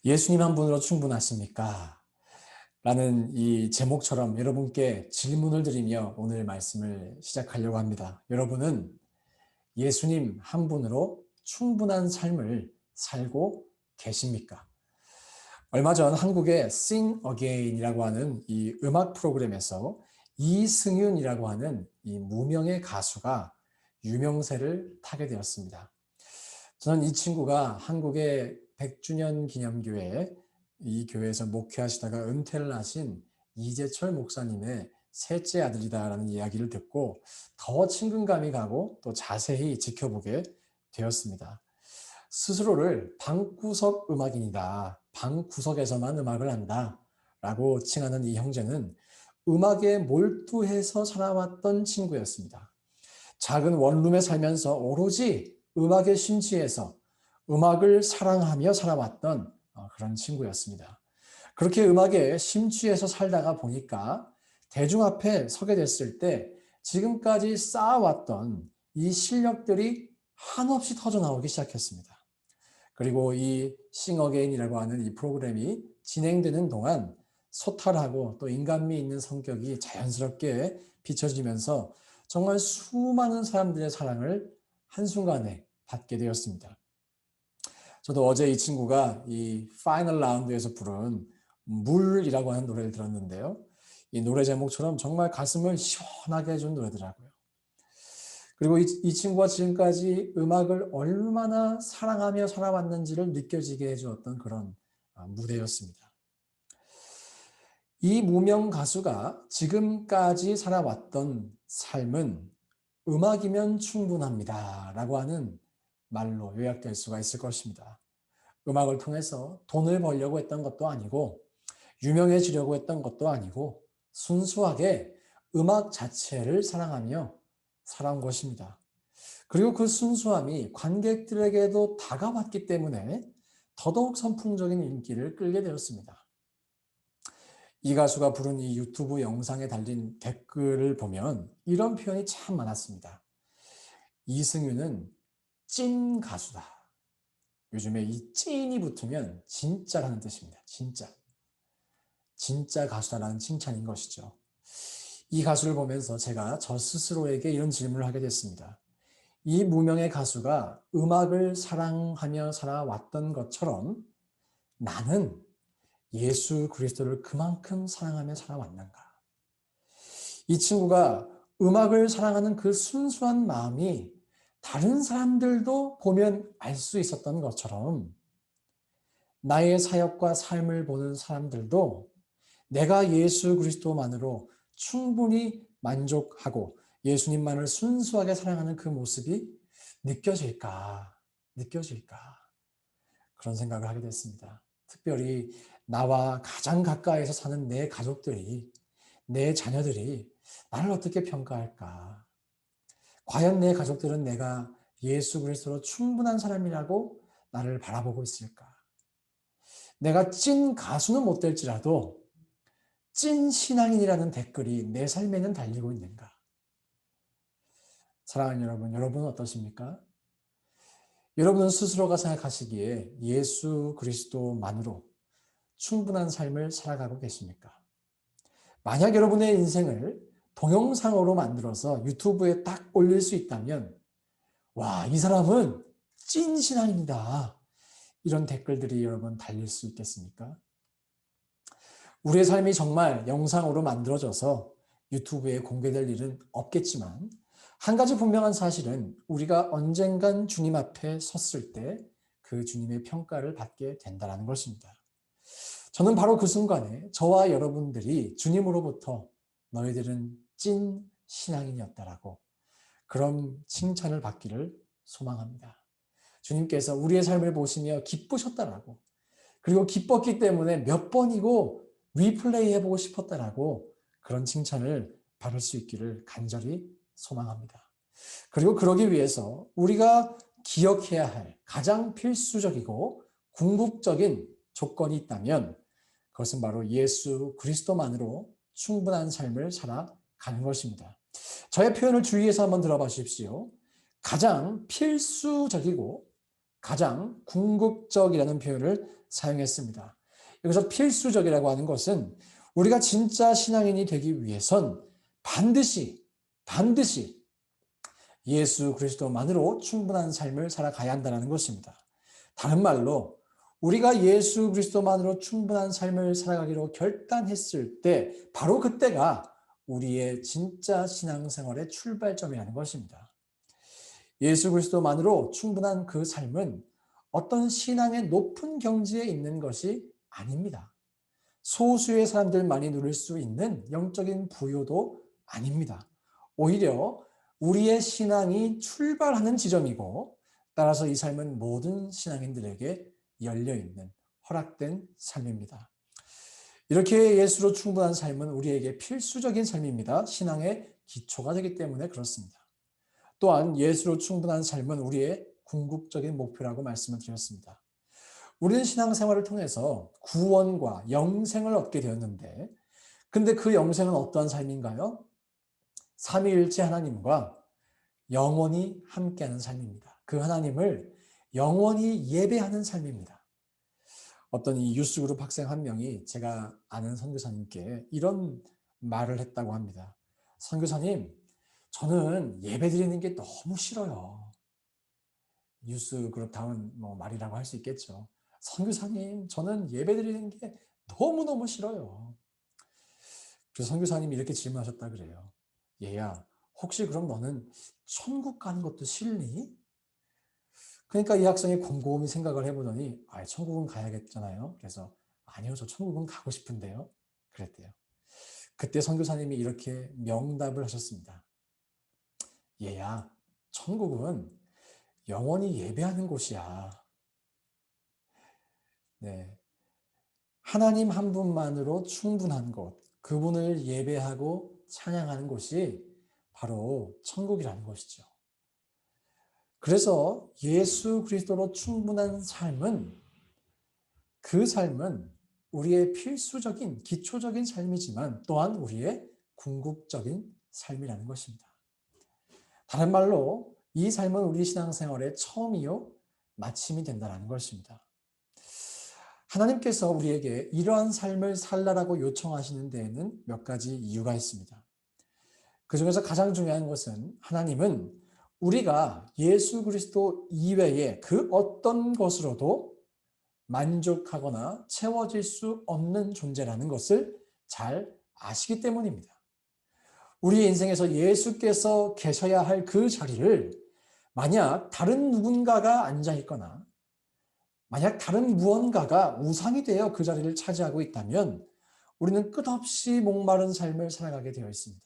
예수님 한 분으로 충분하십니까? 라는 이 제목처럼 여러분께 질문을 드리며 오늘 말씀을 시작하려고 합니다. 여러분은 예수님 한 분으로 충분한 삶을 살고 계십니까? 얼마 전 한국의 Sing Again이라고 하는 이 음악 프로그램에서 이승윤이라고 하는 이 무명의 가수가 유명세를 타게 되었습니다. 저는 이 친구가 한국의 100주년 기념교회, 이 교회에서 목회하시다가 은퇴를 하신 이재철 목사님의 셋째 아들이다라는 이야기를 듣고 더 친근감이 가고 또 자세히 지켜보게 되었습니다. 스스로를 방구석 음악인이다. 방구석에서만 음악을 한다. 라고 칭하는 이 형제는 음악에 몰두해서 살아왔던 친구였습니다. 작은 원룸에 살면서 오로지 음악에 심취해서 음악을 사랑하며 살아왔던 그런 친구였습니다. 그렇게 음악에 심취해서 살다가 보니까 대중 앞에 서게 됐을 때 지금까지 쌓아왔던 이 실력들이 한없이 터져나오기 시작했습니다. 그리고 이 싱어게인이라고 하는 이 프로그램이 진행되는 동안 소탈하고 또 인간미 있는 성격이 자연스럽게 비춰지면서 정말 수많은 사람들의 사랑을 한순간에 받게 되었습니다. 저도 어제 이 친구가 이 파이널 라운드에서 부른 물이라고 하는 노래를 들었는데요. 이 노래 제목처럼 정말 가슴을 시원하게 해준 노래더라고요. 그리고 이 친구가 지금까지 음악을 얼마나 사랑하며 살아왔는지를 느껴지게 해주었던 그런 무대였습니다. 이 무명 가수가 지금까지 살아왔던 삶은 음악이면 충분합니다. 라고 하는 말로 요약될 수가 있을 것입니다. 음악을 통해서 돈을 벌려고 했던 것도 아니고, 유명해지려고 했던 것도 아니고, 순수하게 음악 자체를 사랑하며 살아온 것입니다. 그리고 그 순수함이 관객들에게도 다가왔기 때문에 더더욱 선풍적인 인기를 끌게 되었습니다. 이 가수가 부른 이 유튜브 영상에 달린 댓글을 보면 이런 표현이 참 많았습니다. 이승윤은 찐 가수다. 요즘에 이 찐이 붙으면 진짜라는 뜻입니다. 진짜. 진짜 가수다라는 칭찬인 것이죠. 이 가수를 보면서 제가 저 스스로에게 이런 질문을 하게 됐습니다. 이 무명의 가수가 음악을 사랑하며 살아왔던 것처럼 나는 예수 그리스도를 그만큼 사랑하며 살아왔는가? 이 친구가 음악을 사랑하는 그 순수한 마음이 다른 사람들도 보면 알 수 있었던 것처럼 나의 사역과 삶을 보는 사람들도 내가 예수 그리스도만으로 충분히 만족하고 예수님만을 순수하게 사랑하는 그 모습이 느껴질까? 느껴질까? 그런 생각을 하게 됐습니다. 특별히 나와 가장 가까이서 사는 내 가족들이, 내 자녀들이 나를 어떻게 평가할까? 과연 내 가족들은 내가 예수 그리스도로 충분한 사람이라고 나를 바라보고 있을까? 내가 찐 가수는 못 될지라도 찐 신앙인이라는 댓글이 내 삶에는 달리고 있는가? 사랑하는 여러분, 여러분은 어떠십니까? 여러분은 스스로가 생각하시기에 예수 그리스도만으로 충분한 삶을 살아가고 계십니까? 만약 여러분의 인생을 동영상으로 만들어서 유튜브에 딱 올릴 수 있다면, 와, 이 사람은 찐 신앙입니다. 이런 댓글들이 여러분 달릴 수 있겠습니까? 우리의 삶이 정말 영상으로 만들어져서 유튜브에 공개될 일은 없겠지만, 한 가지 분명한 사실은 우리가 언젠간 주님 앞에 섰을 때 그 주님의 평가를 받게 된다는 것입니다. 저는 바로 그 순간에 저와 여러분들이 주님으로부터 너희들은 찐 신앙인이었다라고 그런 칭찬을 받기를 소망합니다. 주님께서 우리의 삶을 보시며 기쁘셨다라고, 그리고 기뻤기 때문에 몇 번이고 리플레이 해보고 싶었다라고 그런 칭찬을 받을 수 있기를 간절히 소망합니다. 그리고 그러기 위해서 우리가 기억해야 할 가장 필수적이고 궁극적인 조건이 있다면 그것은 바로 예수 그리스도만으로 충분한 삶을 살아가는 것입니다. 저의 표현을 주의해서 한번 들어봐 주십시오. 가장 필수적이고 가장 궁극적이라는 표현을 사용했습니다. 여기서 필수적이라고 하는 것은 우리가 진짜 신앙인이 되기 위해선 반드시 예수 그리스도만으로 충분한 삶을 살아가야 한다는 것입니다. 다른 말로 우리가 예수 그리스도만으로 충분한 삶을 살아가기로 결단했을 때 바로 그때가 우리의 진짜 신앙생활의 출발점이라는 것입니다. 예수 그리스도만으로 충분한 그 삶은 어떤 신앙의 높은 경지에 있는 것이 아닙니다. 소수의 사람들만이 누릴 수 있는 영적인 부요도 아닙니다. 오히려 우리의 신앙이 출발하는 지점이고 따라서 이 삶은 모든 신앙인들에게 열려있는 허락된 삶입니다. 이렇게 예수로 충분한 삶은 우리에게 필수적인 삶입니다. 신앙의 기초가 되기 때문에 그렇습니다. 또한 예수로 충분한 삶은 우리의 궁극적인 목표라고 말씀을 드렸습니다. 우리는 신앙생활을 통해서 구원과 영생을 얻게 되었는데 근데 그 영생은 어떠한 삶인가요? 삼위일체 하나님과 영원히 함께하는 삶입니다. 그 하나님을 영원히 예배하는 삶입니다. 어떤 이 유스그룹 학생 한 명이 제가 아는 선교사님께 이런 말을 했다고 합니다. 선교사님, 저는 예배드리는 게 너무 싫어요. 유스그룹다운 말이라고 할 수 있겠죠. 선교사님, 저는 예배드리는 게 너무너무 싫어요. 그래서 선교사님이 이렇게 질문하셨다 그래요. 얘야, 혹시 그럼 너는 천국 가는 것도 싫니? 그러니까 이 학생이 곰곰이 생각을 해보더니 천국은 가야겠잖아요. 그래서 아니요, 저 천국은 가고 싶은데요. 그랬대요. 그때 선교사님이 이렇게 명답을 하셨습니다. 얘야, 천국은 영원히 예배하는 곳이야. 네, 하나님 한 분만으로 충분한 곳, 그분을 예배하고 찬양하는 곳이 바로 천국이라는 것이죠. 그래서 예수 그리스도로 충분한 삶은 그 삶은 우리의 필수적인 기초적인 삶이지만 또한 우리의 궁극적인 삶이라는 것입니다. 다른 말로 이 삶은 우리 신앙생활의 처음이요 마침이 된다는 것입니다. 하나님께서 우리에게 이러한 삶을 살라라고 요청하시는 데에는 몇 가지 이유가 있습니다. 그 중에서 가장 중요한 것은 하나님은 우리가 예수 그리스도 이외의 그 어떤 것으로도 만족하거나 채워질 수 없는 존재라는 것을 잘 아시기 때문입니다. 우리의 인생에서 예수께서 계셔야 할 그 자리를 만약 다른 누군가가 앉아 있거나 만약 다른 무언가가 우상이 되어 그 자리를 차지하고 있다면 우리는 끝없이 목마른 삶을 살아가게 되어 있습니다.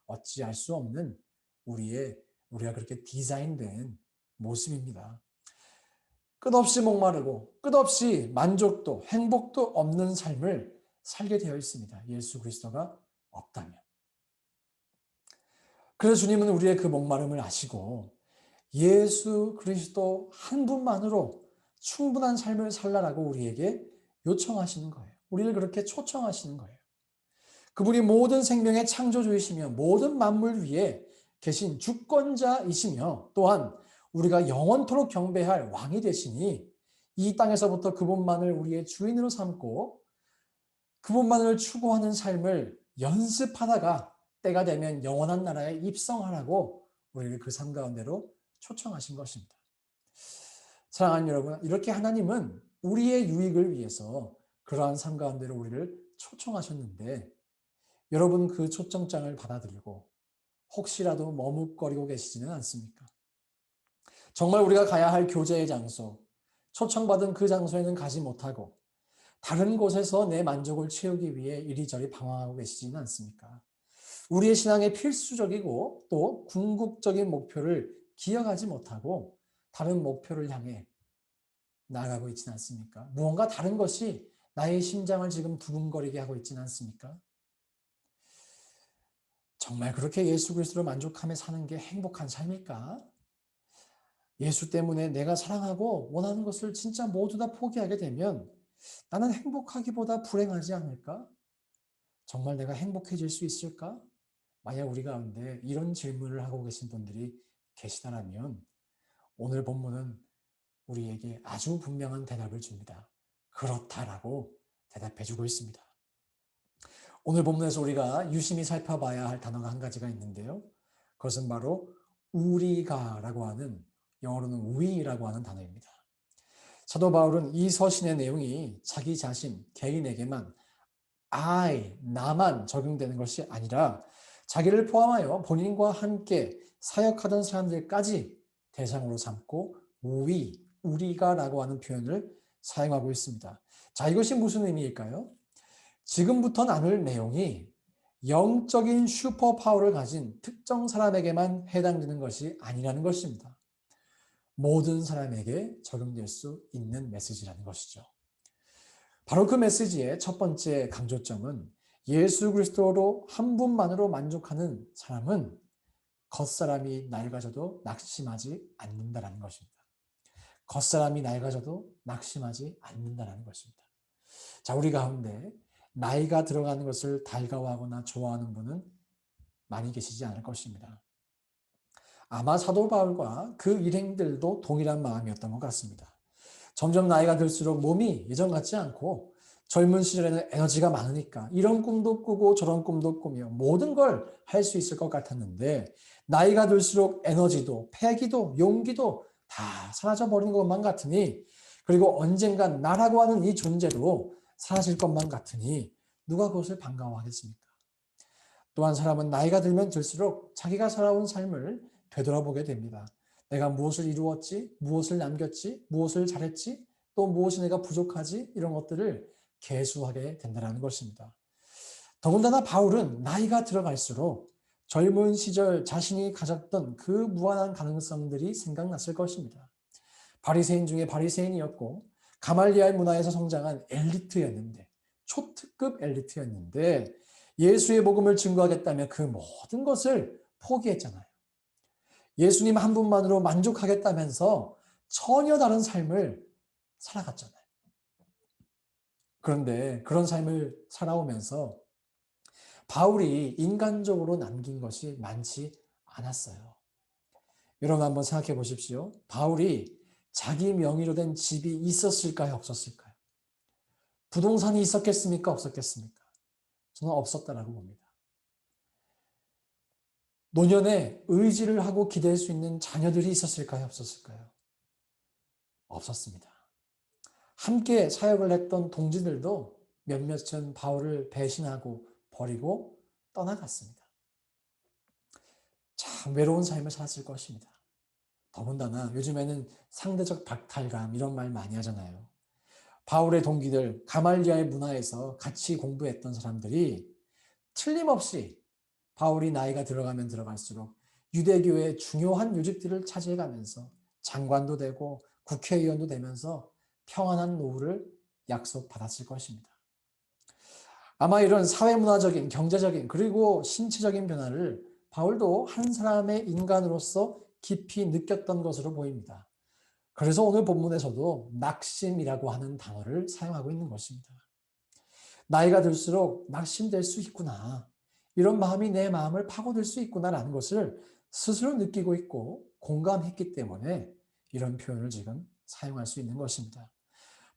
어찌할 수 없는 우리가 그렇게 디자인된 모습입니다. 끝없이 목마르고 끝없이 만족도, 행복도 없는 삶을 살게 되어 있습니다. 예수 그리스도가 없다면. 그래서 주님은 우리의 그 목마름을 아시고 예수 그리스도 한 분만으로 충분한 삶을 살라라고 우리에게 요청하시는 거예요. 우리를 그렇게 초청하시는 거예요. 그분이 모든 생명의 창조주이시며 모든 만물 위에 계신 주권자이시며 또한 우리가 영원토록 경배할 왕이 되시니 이 땅에서부터 그분만을 우리의 주인으로 삼고 그분만을 추구하는 삶을 연습하다가 때가 되면 영원한 나라에 입성하라고 우리를 그 삶 가운데로 초청하신 것입니다. 사랑하는 여러분, 이렇게 하나님은 우리의 유익을 위해서 그러한 삶 가운데로 우리를 초청하셨는데 여러분 그 초청장을 받아들이고 혹시라도 머뭇거리고 계시지는 않습니까? 정말 우리가 가야 할 교제의 장소, 초청받은 그 장소에는 가지 못하고 다른 곳에서 내 만족을 채우기 위해 이리저리 방황하고 계시지는 않습니까? 우리의 신앙의 필수적이고 또 궁극적인 목표를 기억하지 못하고 다른 목표를 향해 나아가고 있지는 않습니까? 무언가 다른 것이 나의 심장을 지금 두근거리게 하고 있지는 않습니까? 정말 그렇게 예수 그리스도를 만족하며 사는 게 행복한 삶일까? 예수 때문에 내가 사랑하고 원하는 것을 진짜 모두 다 포기하게 되면 나는 행복하기보다 불행하지 않을까? 정말 내가 행복해질 수 있을까? 만약 우리 가운데 이런 질문을 하고 계신 분들이 계시다면 오늘 본문은 우리에게 아주 분명한 대답을 줍니다. 그렇다라고 대답해주고 있습니다. 오늘 본문에서 우리가 유심히 살펴봐야 할 단어가 한 가지가 있는데요. 그것은 바로 우리가라고 하는, 영어로는 we라고 하는 단어입니다. 사도 바울은 이 서신의 내용이 자기 자신, 개인에게만 나만 적용되는 것이 아니라 자기를 포함하여 본인과 함께 사역하던 사람들까지 대상으로 삼고 우리가라고 하는 표현을 사용하고 있습니다. 자, 이것이 무슨 의미일까요? 지금부터 나눌 내용이 영적인 슈퍼파워를 가진 특정 사람에게만 해당되는 것이 아니라는 것입니다. 모든 사람에게 적용될 수 있는 메시지라는 것이죠. 바로 그 메시지의 첫 번째 강조점은 예수 그리스도로 한 분만으로 만족하는 사람은 겉사람이 낡아져도 낙심하지 않는다는 것입니다. 겉사람이 낡아져도 낙심하지 않는다는 것입니다. 자, 우리 가운데 나이가 들어가는 것을 달가워하거나 좋아하는 분은 많이 계시지 않을 것입니다. 아마 사도 바울과 그 일행들도 동일한 마음이었던 것 같습니다. 점점 나이가 들수록 몸이 예전 같지 않고 젊은 시절에는 에너지가 많으니까 이런 꿈도 꾸고 저런 꿈도 꾸며 모든 걸 할 수 있을 것 같았는데 나이가 들수록 에너지도 패기도 용기도 다 사라져 버리는 것만 같으니, 그리고 언젠간 나라고 하는 이 존재도 사라질 것만 같으니 누가 그것을 반가워하겠습니까? 또한 사람은 나이가 들면 들수록 자기가 살아온 삶을 되돌아보게 됩니다. 내가 무엇을 이루었지? 무엇을 남겼지? 무엇을 잘했지? 또 무엇이 내가 부족하지? 이런 것들을 계수하게 된다는 것입니다. 더군다나 바울은 나이가 들어갈수록 젊은 시절 자신이 가졌던 그 무한한 가능성들이 생각났을 것입니다. 바리새인 중에 바리새인이었고 가말리알 문화에서 성장한 엘리트였는데, 초특급 엘리트였는데 예수의 복음을 증거하겠다며 그 모든 것을 포기했잖아요. 예수님 한 분만으로 만족하겠다면서 전혀 다른 삶을 살아갔잖아요. 그런데 그런 삶을 살아오면서 바울이 인간적으로 남긴 것이 많지 않았어요. 여러분 한번 생각해 보십시오. 바울이 자기 명의로 된 집이 있었을까요? 없었을까요? 부동산이 있었겠습니까? 없었겠습니까? 저는 없었다라고 봅니다. 노년에 의지를 하고 기댈 수 있는 자녀들이 있었을까요? 없었을까요? 없었습니다. 함께 사역을 했던 동지들도 몇몇은 바울을 배신하고 버리고 떠나갔습니다. 참 외로운 삶을 살았을 것입니다. 더군다나 요즘에는 상대적 박탈감 이런 말 많이 하잖아요. 바울의 동기들, 가말리아의 문화에서 같이 공부했던 사람들이 틀림없이 바울이 나이가 들어가면 들어갈수록 유대교의 중요한 요직들을 차지해가면서 장관도 되고 국회의원도 되면서 평안한 노후를 약속받았을 것입니다. 아마 이런 사회문화적인, 경제적인, 그리고 신체적인 변화를 바울도 한 사람의 인간으로서 깊이 느꼈던 것으로 보입니다. 그래서 오늘 본문에서도 낙심이라고 하는 단어를 사용하고 있는 것입니다. 나이가 들수록 낙심될 수 있구나. 이런 마음이 내 마음을 파고들 수 있구나라는 것을 스스로 느끼고 있고 공감했기 때문에 이런 표현을 지금 사용할 수 있는 것입니다.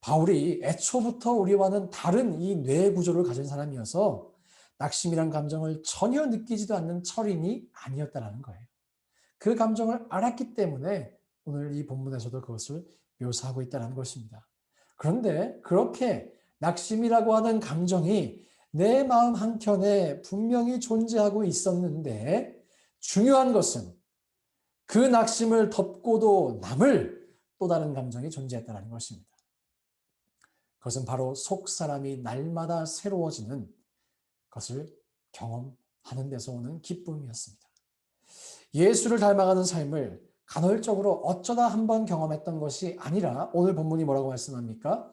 바울이 애초부터 우리와는 다른 이 뇌 구조를 가진 사람이어서 낙심이란 감정을 전혀 느끼지도 않는 철인이 아니었다는 거예요. 그 감정을 알았기 때문에 오늘 이 본문에서도 그것을 묘사하고 있다는 것입니다. 그런데 그렇게 낙심이라고 하는 감정이 내 마음 한켠에 분명히 존재하고 있었는데, 중요한 것은 그 낙심을 덮고도 남을 또 다른 감정이 존재했다는 것입니다. 그것은 바로 속 사람이 날마다 새로워지는 것을 경험하는 데서 오는 기쁨이었습니다. 예수를 닮아가는 삶을 간헐적으로 어쩌다 한번 경험했던 것이 아니라 오늘 본문이 뭐라고 말씀합니까?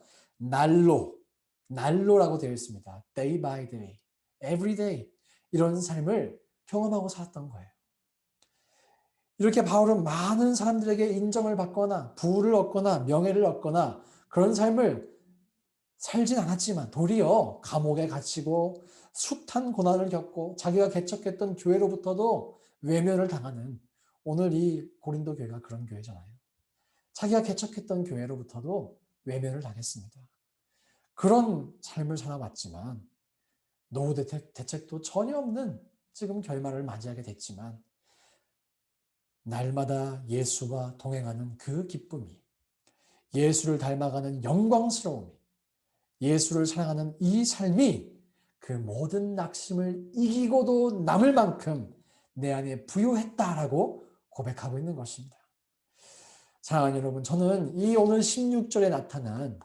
날로라고 되어 있습니다. Day by day, every day 이런 삶을 경험하고 살았던 거예요. 이렇게 바울은 많은 사람들에게 인정을 받거나 부를 얻거나 명예를 얻거나 그런 삶을 살진 않았지만 도리어 감옥에 갇히고 숱한 고난을 겪고 자기가 개척했던 교회로부터도 외면을 당하는, 오늘 이 고린도 교회가 그런 교회잖아요. 자기가 개척했던 교회로부터도 외면을 당했습니다. 그런 삶을 살아왔지만 노후 대책도 전혀 없는 지금 결말을 맞이하게 됐지만 날마다 예수와 동행하는 그 기쁨이, 예수를 닮아가는 영광스러움이, 예수를 사랑하는 이 삶이 그 모든 낙심을 이기고도 남을 만큼 내 안에 부유했다라고 고백하고 있는 것입니다. 사랑하는 여러분, 저는 이 오늘 16절에 나타난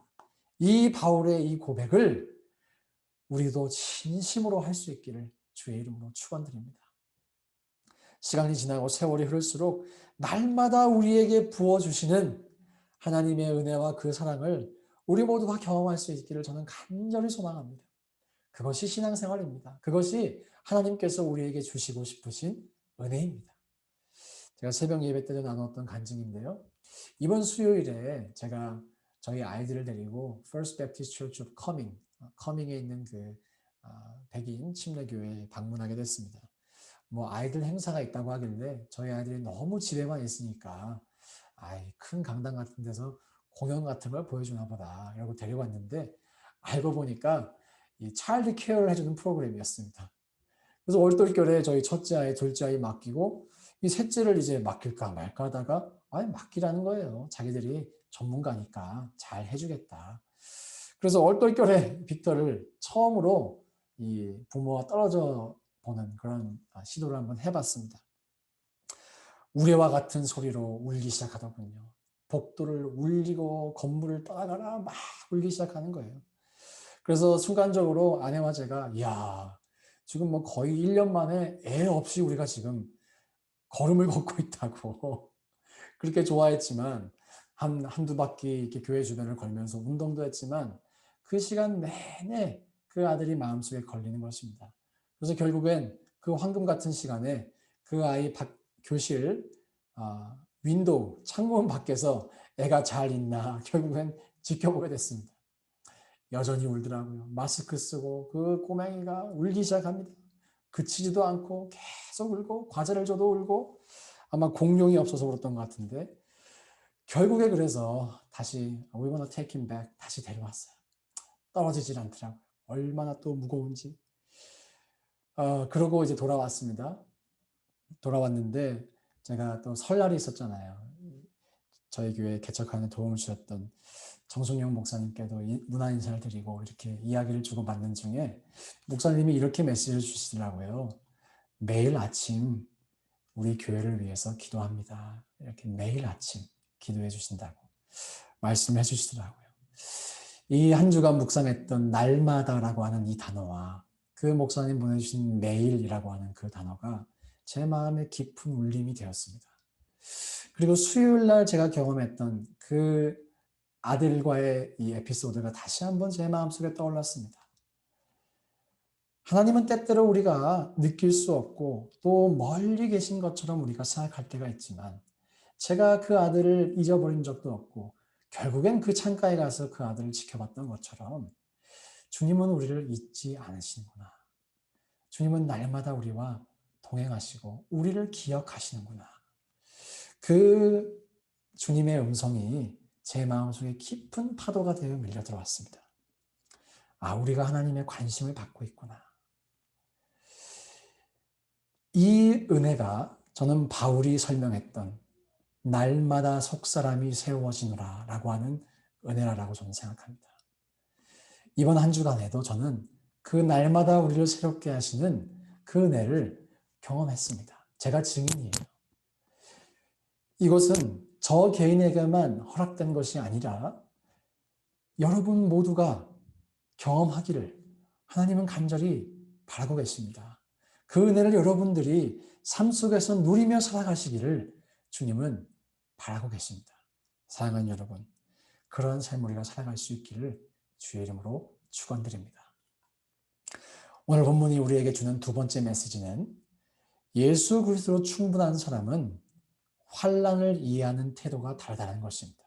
이 바울의 이 고백을 우리도 진심으로 할 수 있기를 주의 이름으로 축원드립니다. 시간이 지나고 세월이 흐를수록 날마다 우리에게 부어주시는 하나님의 은혜와 그 사랑을 우리 모두가 경험할 수 있기를 저는 간절히 소망합니다. 그것이 신앙생활입니다. 그것이 하나님께서 우리에게 주시고 싶으신 은혜입니다. 제가 새벽 예배 때도 나눴던 간증인데요. 이번 수요일에 제가 저희 아이들을 데리고 First Baptist Church of 커밍에 있는 그 백인 침례교회에 방문하게 됐습니다. 뭐 아이들 행사가 있다고 하길래 저희 아이들이 너무 집에만 있으니까 큰 강당 같은 데서 공연 같은 걸 보여주나 보다 이러고 데려왔는데 알고 보니까 이 차일드 케어를 해주는 프로그램이었습니다. 그래서 얼떨결에 저희 첫째 아이, 둘째 아이 맡기고 이 셋째를 이제 맡길까 말까 하다가 맡기라는 거예요. 자기들이 전문가니까 잘 해주겠다. 그래서 얼떨결에 빅터를 처음으로 이 부모와 떨어져 보는 그런 시도를 한번 해봤습니다. 우레와 같은 소리로 울기 시작하더군요. 복도를 울리고 건물을 떠나가라 막 울기 시작하는 거예요. 그래서 순간적으로 아내와 제가 지금 뭐 거의 1년 만에 애 없이 우리가 지금 걸음을 걷고 있다고 그렇게 좋아했지만 한두 바퀴 이렇게 교회 주변을 걸면서 운동도 했지만 그 시간 내내 그 아들이 마음속에 걸리는 것입니다. 그래서 결국엔 그 황금 같은 시간에 그 아이 교실 윈도우 창문 밖에서 애가 잘 있나 결국엔 지켜보게 됐습니다. 여전히 울더라고요. 마스크 쓰고 그 꼬맹이가 울기 시작합니다. 그치지도 않고 계속 울고 과자를 줘도 울고 아마 공룡이 없어서 울었던 것 같은데 결국에 그래서 다시 We wanna take him back 다시 데려왔어요. 떨어지질 않더라고요. 얼마나 또 무거운지. 그러고 이제 돌아왔습니다. 돌아왔는데 제가 또 설날이 있었잖아요. 저희 교회 개척하는 도움을 주셨던 정순영 목사님께도 문화 인사를 드리고 이렇게 이야기를 주고받는 중에 목사님이 이렇게 메시지를 주시더라고요. 매일 아침 우리 교회를 위해서 기도합니다. 이렇게 매일 아침 기도해 주신다고 말씀해 주시더라고요. 이 한 주간 묵상했던 날마다라고 하는 이 단어와 그 목사님 보내주신 매일이라고 하는 그 단어가 제 마음에 깊은 울림이 되었습니다. 그리고 수요일 날 제가 경험했던 그 아들과의 이 에피소드가 다시 한번 제 마음속에 떠올랐습니다. 하나님은 때때로 우리가 느낄 수 없고 또 멀리 계신 것처럼 우리가 생각할 때가 있지만 제가 그 아들을 잊어버린 적도 없고 결국엔 그 창가에 가서 그 아들을 지켜봤던 것처럼 주님은 우리를 잊지 않으시는구나. 주님은 날마다 우리와 동행하시고 우리를 기억하시는구나. 그 주님의 음성이 제 마음속에 깊은 파도가 되어 밀려 들어왔습니다. 우리가 하나님의 관심을 받고 있구나. 이 은혜가 저는 바울이 설명했던 날마다 속사람이 세워지노라 라고 하는 은혜라고 저는 생각합니다. 이번 한 주간에도 저는 그 날마다 우리를 새롭게 하시는 그 은혜를 경험했습니다. 제가 증인이에요. 이것은 저 개인에게만 허락된 것이 아니라 여러분 모두가 경험하기를 하나님은 간절히 바라고 계십니다. 그 은혜를 여러분들이 삶 속에서 누리며 살아가시기를 주님은 바라고 계십니다. 사랑하는 여러분, 그런 삶을 우리가 살아갈 수 있기를 주의 이름으로 축원드립니다. 오늘 본문이 우리에게 주는 두 번째 메시지는 예수 그리스도로 충분한 사람은 환난을 이해하는 태도가 다르다는 것입니다.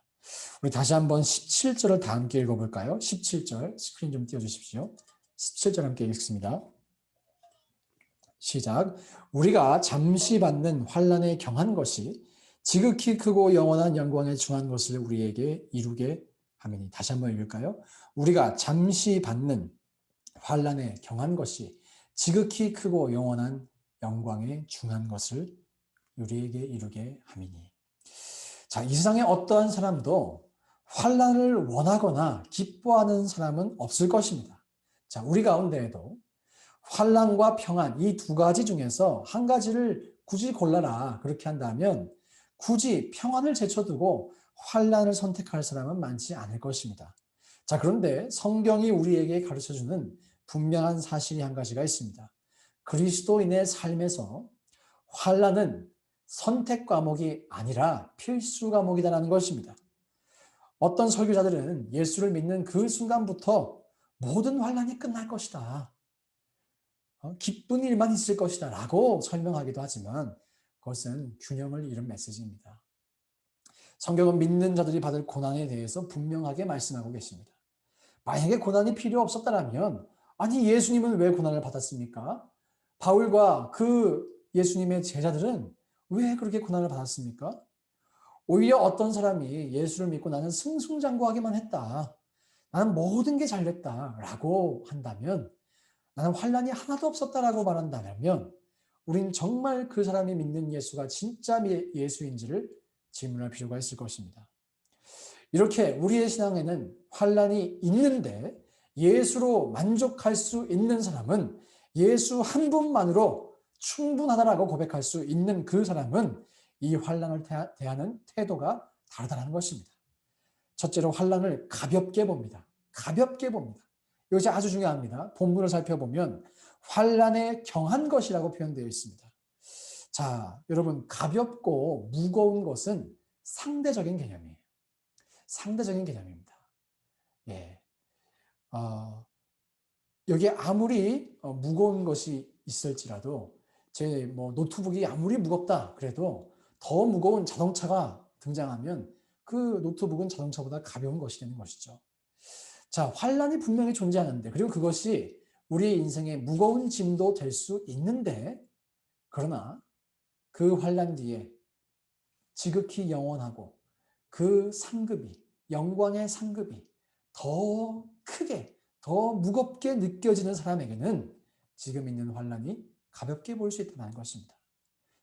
우리 다시 한번 17절을 다 함께 읽어볼까요? 17절 스크린 좀 띄워주십시오. 17절 함께 읽습니다. 시작. 우리가 잠시 받는 환난에 경한 것이 지극히 크고 영원한 영광에 중한 것을 우리에게 이루게 하매니. 다시 한번 읽을까요? 우리가 잠시 받는 환난에 경한 것이 지극히 크고 영원한 영광에 중한 것을 우리에게 이루게 함이니. 자, 이 세상에 어떠한 사람도 환난을 원하거나 기뻐하는 사람은 없을 것입니다. 자, 우리 가운데에도 환난과 평안 이 두 가지 중에서 한 가지를 굳이 골라라 그렇게 한다면 굳이 평안을 제쳐두고 환난을 선택할 사람은 많지 않을 것입니다. 자, 그런데 성경이 우리에게 가르쳐주는 분명한 사실이 한 가지가 있습니다. 그리스도인의 삶에서 환난은 선택 과목이 아니라 필수 과목이다라는 것입니다. 어떤 설교자들은 예수를 믿는 그 순간부터 모든 환난이 끝날 것이다. 기쁜 일만 있을 것이다 라고 설명하기도 하지만 그것은 균형을 잃은 메시지입니다. 성경은 믿는 자들이 받을 고난에 대해서 분명하게 말씀하고 계십니다. 만약에 고난이 필요 없었다면 아니 예수님은 왜 고난을 받았습니까? 바울과 그 예수님의 제자들은 왜 그렇게 고난을 받았습니까? 오히려 어떤 사람이 예수를 믿고 나는 승승장구하기만 했다. 나는 모든 게 잘 됐다라고 한다면 나는 환난이 하나도 없었다라고 말한다면 우린 정말 그 사람이 믿는 예수가 진짜 예수인지를 질문할 필요가 있을 것입니다. 이렇게 우리의 신앙에는 환난이 있는데 예수로 만족할 수 있는 사람은 예수 한 분만으로 충분하다라고 고백할 수 있는 그 사람은 이 환난을 대하는 태도가 다르다는 것입니다. 첫째로 환난을 가볍게 봅니다. 가볍게 봅니다. 이것이 아주 중요합니다. 본문을 살펴보면 환난에 경한 것이라고 표현되어 있습니다. 자, 여러분 가볍고 무거운 것은 상대적인 개념이에요. 상대적인 개념입니다. 예, 여기에 아무리 무거운 것이 있을지라도 제 노트북이 아무리 무겁다 그래도 더 무거운 자동차가 등장하면 그 노트북은 자동차보다 가벼운 것이 되는 것이죠. 자, 환란이 분명히 존재하는데 그리고 그것이 우리의 인생에 무거운 짐도 될 수 있는데 그러나 그 환란 뒤에 지극히 영원하고 그 상급이 영광의 상급이 더 크게 더 무겁게 느껴지는 사람에게는 지금 있는 환란이 가볍게 보일 수 있다는 것입니다.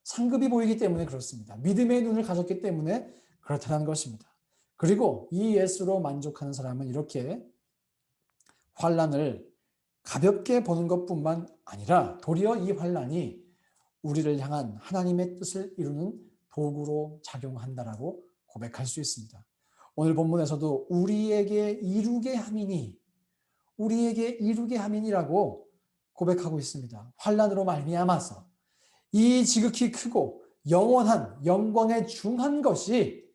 상급이 보이기 때문에 그렇습니다. 믿음의 눈을 가졌기 때문에 그렇다는 것입니다. 그리고 이 예수로 만족하는 사람은 이렇게 환란을 가볍게 보는 것뿐만 아니라 도리어 이 환란이 우리를 향한 하나님의 뜻을 이루는 도구로 작용한다라고 고백할 수 있습니다. 오늘 본문에서도 우리에게 이루게 함이니 우리에게 이루게 함이니라고 고백하고 있습니다. 환란으로 말미암아서 이 지극히 크고 영원한 영광에 중한 것이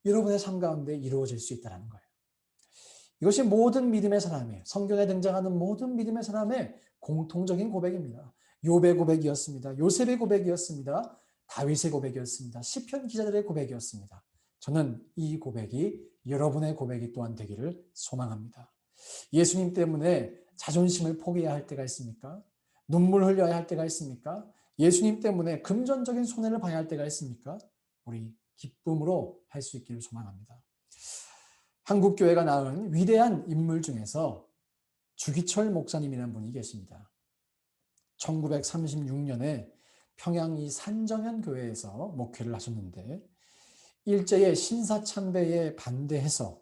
여러분의 삶 가운데 이루어질 수 있다는 거예요. 이것이 모든 믿음의 사람의 성경에 등장하는 모든 믿음의 사람의 공통적인 고백입니다. 욥의 고백이었습니다. 요셉의 고백이었습니다. 다윗의 고백이었습니다. 시편 기자들의 고백이었습니다. 저는 이 고백이 여러분의 고백이 또한 되기를 소망합니다. 예수님 때문에 자존심을 포기해야 할 때가 있습니까? 눈물 흘려야 할 때가 있습니까? 예수님 때문에 금전적인 손해를 봐야 할 때가 있습니까? 우리 기쁨으로 할 수 있기를 소망합니다. 한국교회가 낳은 위대한 인물 중에서 주기철 목사님이라는 분이 계십니다. 1936년에 평양 이 산정현 교회에서 목회를 하셨는데 일제의 신사참배에 반대해서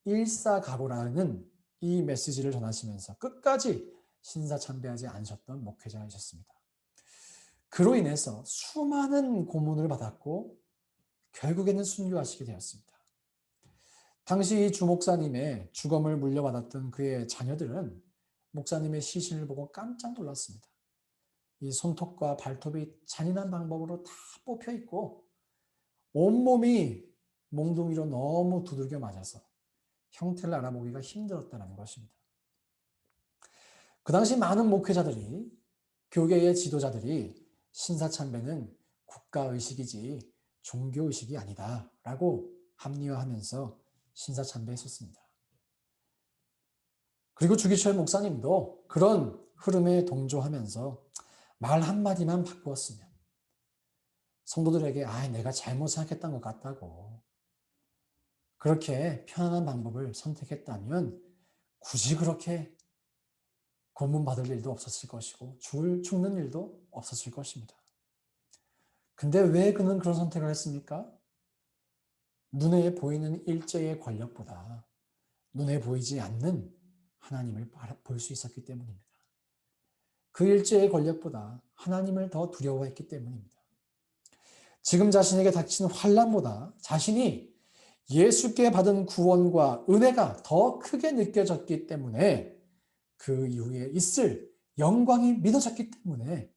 일사각오라는 이 메시지를 전하시면서 끝까지 신사참배하지 않으셨던 목회자이셨습니다. 그로 인해서 수많은 고문을 받았고 결국에는 순교하시게 되었습니다. 당시 주 목사님의 주검을 물려받았던 그의 자녀들은 목사님의 시신을 보고 깜짝 놀랐습니다. 이 손톱과 발톱이 잔인한 방법으로 다 뽑혀 있고 온몸이 몽둥이로 너무 두들겨 맞아서 형태를 알아보기가 힘들었다는 것입니다. 그 당시 많은 목회자들이 교계의 지도자들이 신사참배는 국가의식이지 종교의식이 아니다 라고 합리화하면서 신사참배했었습니다. 그리고 주기철 목사님도 그런 흐름에 동조하면서 말 한마디만 바꾸었으면 성도들에게 내가 잘못 생각했던 것 같다고 그렇게 편안한 방법을 선택했다면 굳이 그렇게 고문받을 일도 없었을 것이고 죽는 일도 없었을 것입니다. 근데 왜 그는 그런 선택을 했습니까? 눈에 보이는 일제의 권력보다 눈에 보이지 않는 하나님을 볼 수 있었기 때문입니다. 그 일제의 권력보다 하나님을 더 두려워했기 때문입니다. 지금 자신에게 닥친 환난보다 자신이 예수께 받은 구원과 은혜가 더 크게 느껴졌기 때문에 그 이후에 있을 영광이 믿어졌기 때문에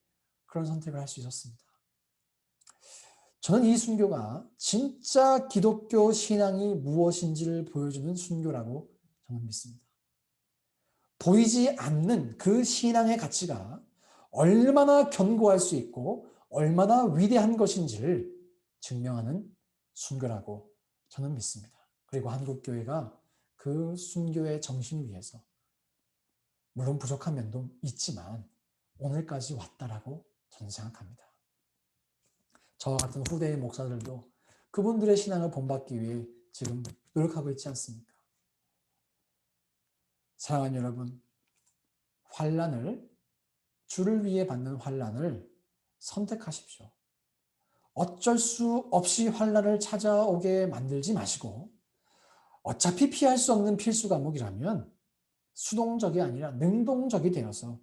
그런 선택을 할 수 있었습니다. 저는 이 순교가 진짜 기독교 신앙이 무엇인지를 보여주는 순교라고 저는 믿습니다. 보이지 않는 그 신앙의 가치가 얼마나 견고할 수 있고 얼마나 위대한 것인지를 증명하는 순교라고 저는 믿습니다. 그리고 한국교회가 그 순교의 정신 위에서 물론 부족한 면도 있지만 오늘까지 왔다라고 저는 생각합니다. 저와 같은 후대의 목사들도 그분들의 신앙을 본받기 위해 지금 노력하고 있지 않습니까? 사랑하는 여러분, 주를 위해 받는 환난을 선택하십시오. 어쩔 수 없이 환난을 찾아오게 만들지 마시고 어차피 피할 수 없는 필수 과목이라면 수동적이 아니라 능동적이 되어서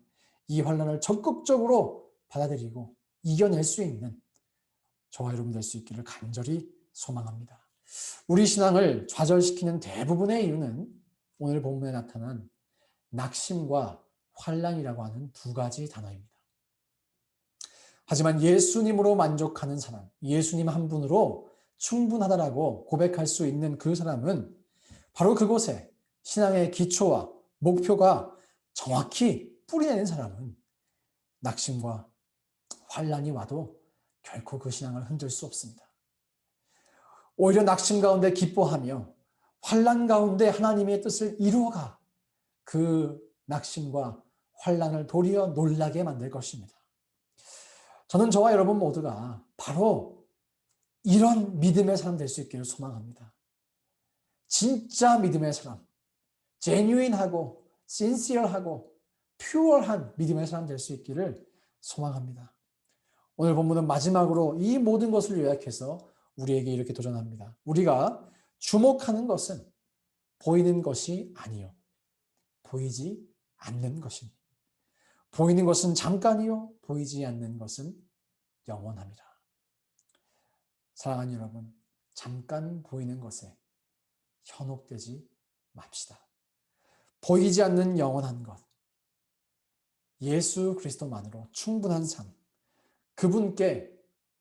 이 환난을 적극적으로 받아들이고 이겨낼 수 있는 저와 여러분 될 수 있기를 간절히 소망합니다. 우리 신앙을 좌절시키는 대부분의 이유는 오늘 본문에 나타난 낙심과 환난이라고 하는 두 가지 단어입니다. 하지만 예수님으로 만족하는 사람, 예수님 한 분으로 충분하다라고 고백할 수 있는 그 사람은 바로 그곳에 신앙의 기초와 목표가 정확히 뿌리내는 사람은 낙심과 환난이 와도 결코 그 신앙을 흔들 수 없습니다. 오히려 낙심 가운데 기뻐하며 환난 가운데 하나님의 뜻을 이루어가 그 낙심과 환난을 도리어 놀라게 만들 것입니다. 저는 저와 여러분 모두가 바로 이런 믿음의 사람 될 수 있기를 소망합니다. 진짜 믿음의 사람, genuine하고 sincere하고 pure한 믿음의 사람 될 수 있기를 소망합니다. 오늘 본문은 마지막으로 이 모든 것을 요약해서 우리에게 이렇게 도전합니다. 우리가 주목하는 것은 보이는 것이 아니요 보이지 않는 것이니 보이는 것은 잠깐이요 보이지 않는 것은 영원합니다. 사랑하는 여러분, 잠깐 보이는 것에 현혹되지 맙시다. 보이지 않는 영원한 것, 예수 그리스도만으로 충분한 삶, 그분께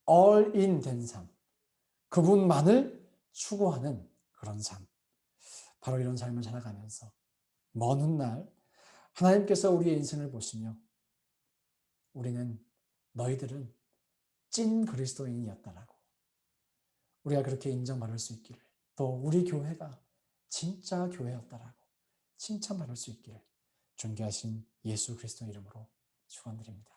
all in 된 삶, 그분만을 추구하는 그런 삶, 바로 이런 삶을 살아가면서 먼 훗날 하나님께서 우리의 인생을 보시며 우리는 너희들은 찐 그리스도인이었다라고 우리가 그렇게 인정받을 수 있기를, 또 우리 교회가 진짜 교회였다라고 칭찬받을 수 있기를 존귀하신 예수 그리스도 이름으로 축원드립니다.